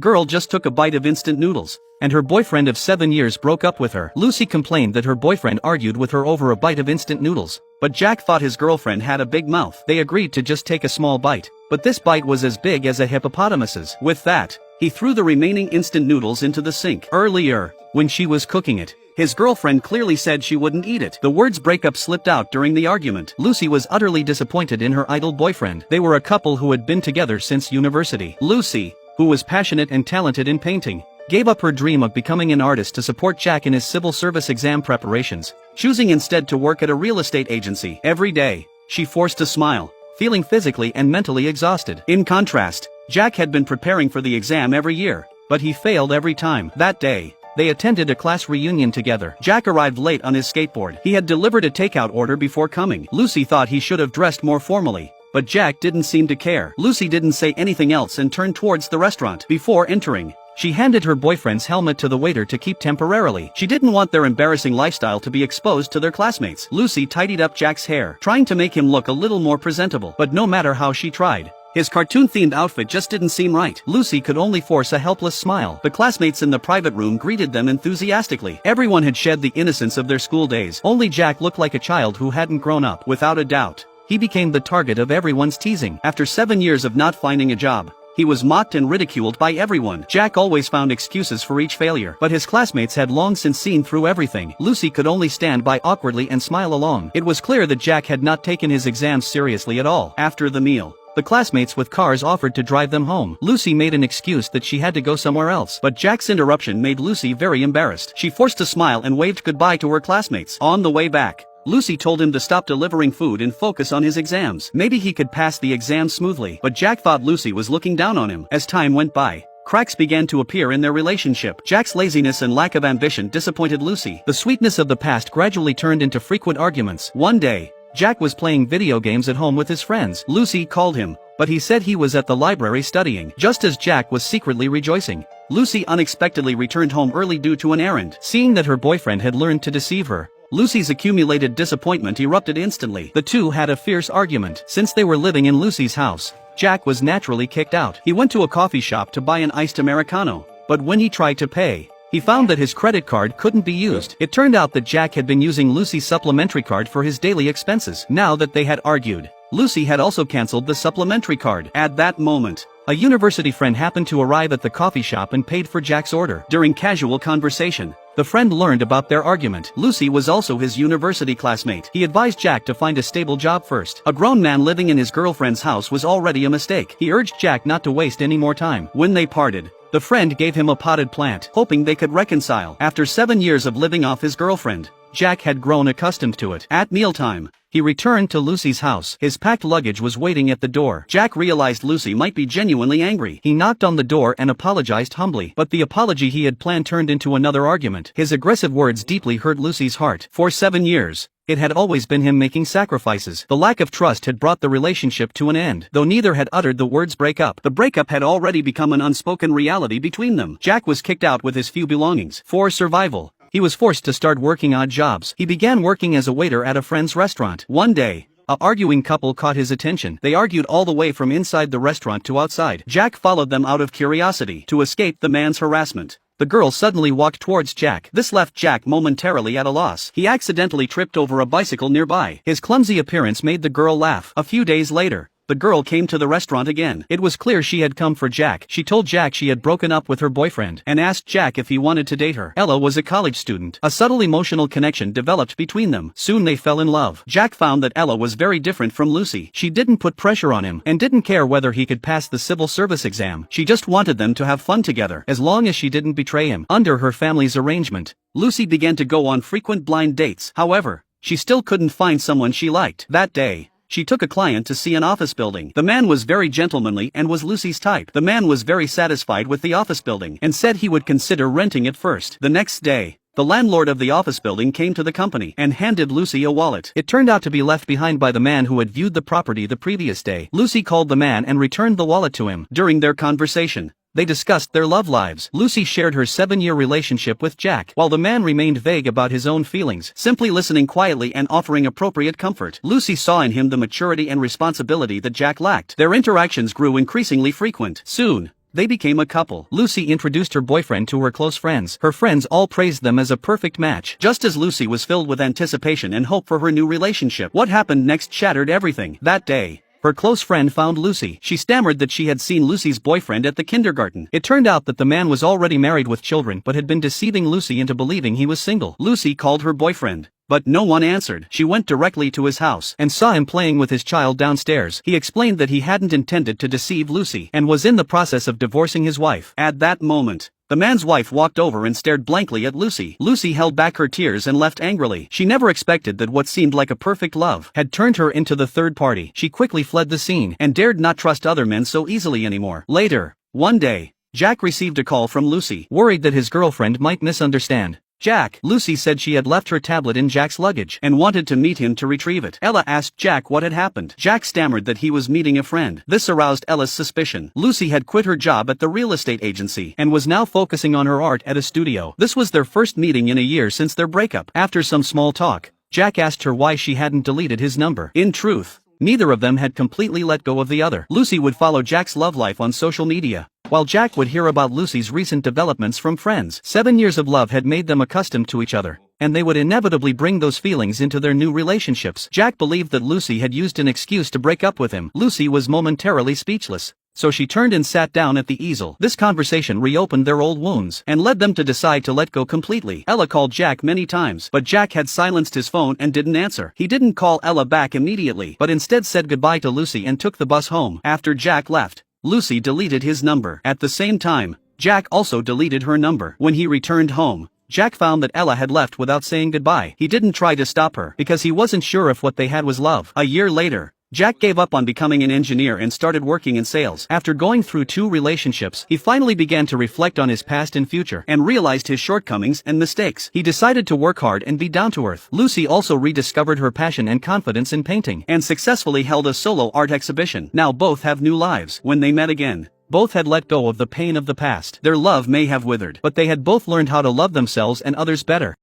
Girl just took a bite of instant noodles, and her boyfriend of 7 years broke up with her. Lucy complained that her boyfriend argued with her over a bite of instant noodles, but Jack thought his girlfriend had a big mouth. They agreed to just take a small bite, but this bite was as big as a hippopotamus's. With that, he threw the remaining instant noodles into the sink. Earlier, when she was cooking it, his girlfriend clearly said she wouldn't eat it. The words breakup slipped out during the argument. Lucy was utterly disappointed in her idle boyfriend. They were a couple who had been together since university. Lucy, who was passionate and talented in painting, gave up her dream of becoming an artist to support Jack in his civil service exam preparations, choosing instead to work at a real estate agency. Every day, she forced a smile, feeling physically and mentally exhausted. In contrast, Jack had been preparing for the exam every year, but he failed every time. That day, they attended a class reunion together. Jack arrived late on his skateboard. He had delivered a takeout order before coming. Lucy thought he should have dressed more formally, but Jack didn't seem to care. Lucy didn't say anything else and turned towards the restaurant. Before entering, she handed her boyfriend's helmet to the waiter to keep temporarily. She didn't want their embarrassing lifestyle to be exposed to their classmates. Lucy tidied up Jack's hair, trying to make him look a little more presentable. But no matter how she tried, his cartoon-themed outfit just didn't seem right. Lucy could only force a helpless smile. The classmates in the private room greeted them enthusiastically. Everyone had shed the innocence of their school days. Only Jack looked like a child who hadn't grown up. Without a doubt, he became the target of everyone's teasing. After 7 years of not finding a job, he was mocked and ridiculed by everyone. Jack always found excuses for each failure, but his classmates had long since seen through everything. Lucy could only stand by awkwardly and smile along. It was clear that Jack had not taken his exams seriously at all. After the meal, the classmates with cars offered to drive them home. Lucy made an excuse that she had to go somewhere else, but Jack's interruption made Lucy very embarrassed. She forced a smile and waved goodbye to her classmates. On the way back, Lucy told him to stop delivering food and focus on his exams. Maybe he could pass the exam smoothly, but Jack thought Lucy was looking down on him. As time went by, cracks began to appear in their relationship. Jack's laziness and lack of ambition disappointed Lucy. The sweetness of the past gradually turned into frequent arguments. One day, Jack was playing video games at home with his friends. Lucy called him, but he said he was at the library studying. Just as Jack was secretly rejoicing, Lucy unexpectedly returned home early due to an errand. Seeing that her boyfriend had learned to deceive her, Lucy's accumulated disappointment erupted instantly. The two had a fierce argument. Since they were living in Lucy's house, Jack was naturally kicked out. He went to a coffee shop to buy an iced Americano, but when he tried to pay, he found that his credit card couldn't be used. It turned out that Jack had been using Lucy's supplementary card for his daily expenses. Now that they had argued, Lucy had also canceled the supplementary card. At that moment, a university friend happened to arrive at the coffee shop and paid for Jack's order. During casual conversation, the friend learned about their argument. Lucy was also his university classmate. He advised Jack to find a stable job first. A grown man living in his girlfriend's house was already a mistake. He urged Jack not to waste any more time. When they parted, the friend gave him a potted plant, hoping they could reconcile. After 7 years of living off his girlfriend, Jack had grown accustomed to it. At mealtime, he returned to Lucy's house. His packed luggage was waiting at the door. Jack realized Lucy might be genuinely angry. He knocked on the door and apologized humbly. But the apology he had planned turned into another argument. His aggressive words deeply hurt Lucy's heart. For 7 years, it had always been him making sacrifices. The lack of trust had brought the relationship to an end. Though neither had uttered the words break up, the breakup had already become an unspoken reality between them. Jack was kicked out with his few belongings. For survival, he was forced to start working odd jobs. He began working as a waiter at a friend's restaurant. One day, a arguing couple caught his attention. They argued all the way from inside the restaurant to outside. Jack followed them out of curiosity. To escape the man's harassment, the girl suddenly walked towards Jack. This left Jack momentarily at a loss. He accidentally tripped over a bicycle nearby. His clumsy appearance made the girl laugh. A few days later, the girl came to the restaurant again. It was clear she had come for Jack. She told Jack she had broken up with her boyfriend and asked Jack if he wanted to date her. Ella was a college student. A subtle emotional connection developed between them. Soon they fell in love. Jack found that Ella was very different from Lucy. She didn't put pressure on him and didn't care whether he could pass the civil service exam. She just wanted them to have fun together, as long as she didn't betray him. Under her family's arrangement, Lucy began to go on frequent blind dates. However, she still couldn't find someone she liked. That day, she took a client to see an office building. The man was very gentlemanly and was Lucy's type. The man was very satisfied with the office building and said he would consider renting it first. The next day, the landlord of the office building came to the company and handed Lucy a wallet. It turned out to be left behind by the man who had viewed the property the previous day. Lucy called the man and returned the wallet to him. During their conversation, they discussed their love lives. Lucy shared her 7-year relationship with Jack, while the man remained vague about his own feelings, simply listening quietly and offering appropriate comfort. Lucy saw in him the maturity and responsibility that Jack lacked. Their interactions grew increasingly frequent. Soon, They became a couple. Lucy introduced her boyfriend to her close friends. Her friends all praised them as a perfect match. Just as Lucy was filled with anticipation and hope for her new relationship, what happened next shattered everything. That day, her close friend found Lucy. She stammered that she had seen Lucy's boyfriend at the kindergarten. It turned out that the man was already married with children but had been deceiving Lucy into believing he was single. Lucy called her boyfriend, but no one answered. She went directly to his house and saw him playing with his child downstairs. He explained that he hadn't intended to deceive Lucy and was in the process of divorcing his wife. At that moment, the man's wife walked over and stared blankly at Lucy. Lucy held back her tears and left angrily. She never expected that what seemed like a perfect love had turned her into the third party. She quickly fled the scene and dared not trust other men so easily anymore. Later, one day, Jack received a call from Lucy, worried that his girlfriend might misunderstand Jack. Lucy said she had left her tablet in Jack's luggage and wanted to meet him to retrieve it. Ella asked Jack what had happened. Jack stammered that he was meeting a friend. This aroused Ella's suspicion. Lucy had quit her job at the real estate agency and was now focusing on her art at a studio. This was their first meeting in a year since their breakup. After some small talk, Jack asked her why she hadn't deleted his number. In truth, neither of them had completely let go of the other. Lucy would follow Jack's love life on social media, while Jack would hear about Lucy's recent developments from friends. 7 years of love had made them accustomed to each other, and they would inevitably bring those feelings into their new relationships. Jack believed that Lucy had used an excuse to break up with him. Lucy was momentarily speechless, so she turned and sat down at the easel. This conversation reopened their old wounds and led them to decide to let go completely. Ella called Jack many times, but Jack had silenced his phone and didn't answer. He didn't call Ella back immediately, but instead said goodbye to Lucy and took the bus home. After Jack left, Lucy deleted his number. At the same time, Jack also deleted her number. When he returned home, Jack found that Ella had left without saying goodbye. He didn't try to stop her because he wasn't sure if what they had was love. A year later, Jack gave up on becoming an engineer and started working in sales. After going through 2 relationships, he finally began to reflect on his past and future and realized his shortcomings and mistakes. He decided to work hard and be down to earth. Lucy also rediscovered her passion and confidence in painting and successfully held a solo art exhibition. Now both have new lives. When they met again, both had let go of the pain of the past. Their love may have withered, but they had both learned how to love themselves and others better.